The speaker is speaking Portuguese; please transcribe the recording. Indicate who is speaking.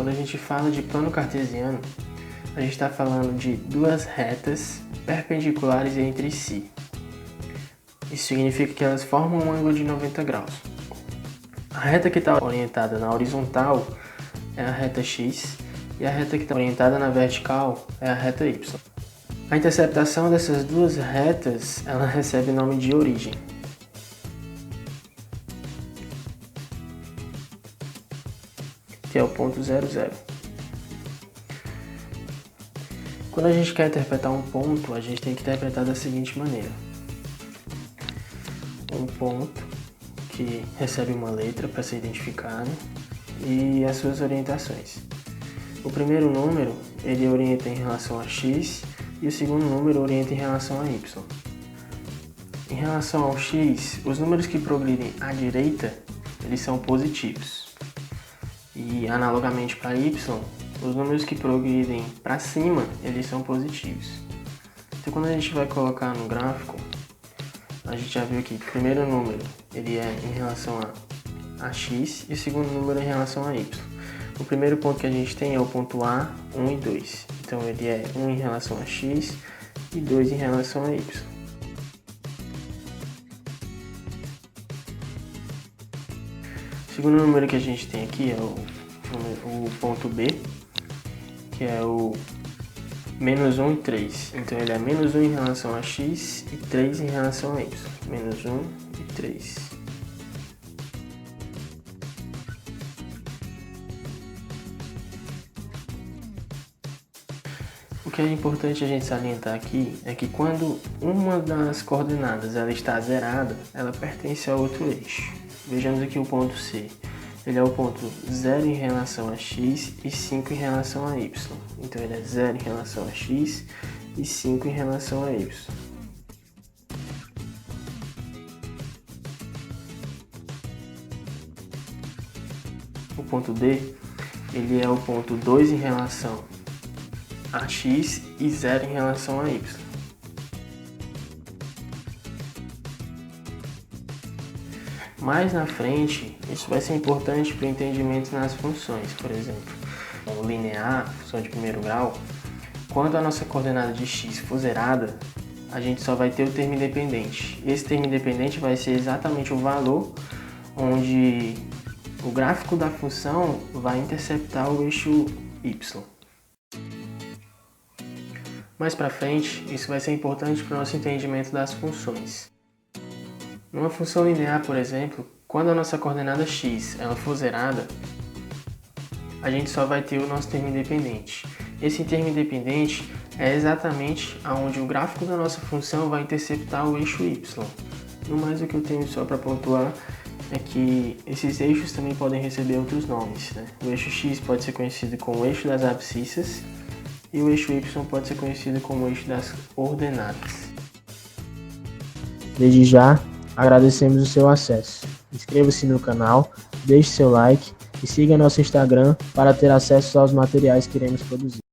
Speaker 1: quando a gente fala de plano cartesiano, a gente está falando de duas retas perpendiculares entre si. Isso significa que elas formam um ângulo de 90 graus. A reta que está orientada na horizontal é a reta x e a reta que está orientada na vertical é a reta y. A interceptação dessas duas retas ela recebe o nome de origem. Que é o ponto 00. Quando a gente quer interpretar um ponto, a gente tem que interpretar da seguinte maneira. Um ponto que recebe uma letra para ser identificado e as suas orientações. O primeiro número ele orienta em relação a x e o segundo número orienta em relação a y. Em relação ao x, os números que progridem à direita eles são positivos. E analogamente para y, os números que progridem para cima, eles são positivos. Então quando a gente vai colocar no gráfico, a gente já viu que o primeiro número ele é em relação a x e o segundo número é em relação a y. O primeiro ponto que a gente tem é o ponto A, 1 e 2. Então ele é 1 em relação a x e 2 em relação a y. O segundo número que a gente tem aqui é o ponto B, que é o menos 1 e 3. Então ele é menos 1 em relação a x e 3 em relação a y. Menos 1 e 3. O que é importante a gente salientar aqui é que quando uma das coordenadas ela está zerada, ela pertence a outro eixo. Vejamos aqui o ponto C. Ele é o ponto 0 em relação a x e 5 em relação a y. Então ele é 0 em relação a x e 5 em relação a y. O ponto D, ele é o ponto 2 em relação a x e 0 em relação a y. Mais na frente, isso vai ser importante para o entendimento nas funções, por exemplo, o linear, função de primeiro grau, quando a nossa coordenada de x for zerada, a gente só vai ter o termo independente. Esse termo independente vai ser exatamente o valor onde o gráfico da função vai interceptar o eixo y. Mais para frente, isso vai ser importante para o nosso entendimento das funções. Numa função linear, por exemplo, quando a nossa coordenada x ela for zerada, a gente só vai ter o nosso termo independente. Esse termo independente é exatamente onde o gráfico da nossa função vai interceptar o eixo y. No mais, o que eu tenho só para pontuar é que esses eixos também podem receber outros nomes, né? O eixo x pode ser conhecido como o eixo das abscissas e o eixo y pode ser conhecido como o eixo das ordenadas.
Speaker 2: Desde já, agradecemos o seu acesso. Inscreva-se no canal, deixe seu like e siga nosso Instagram para ter acesso aos materiais que iremos produzir.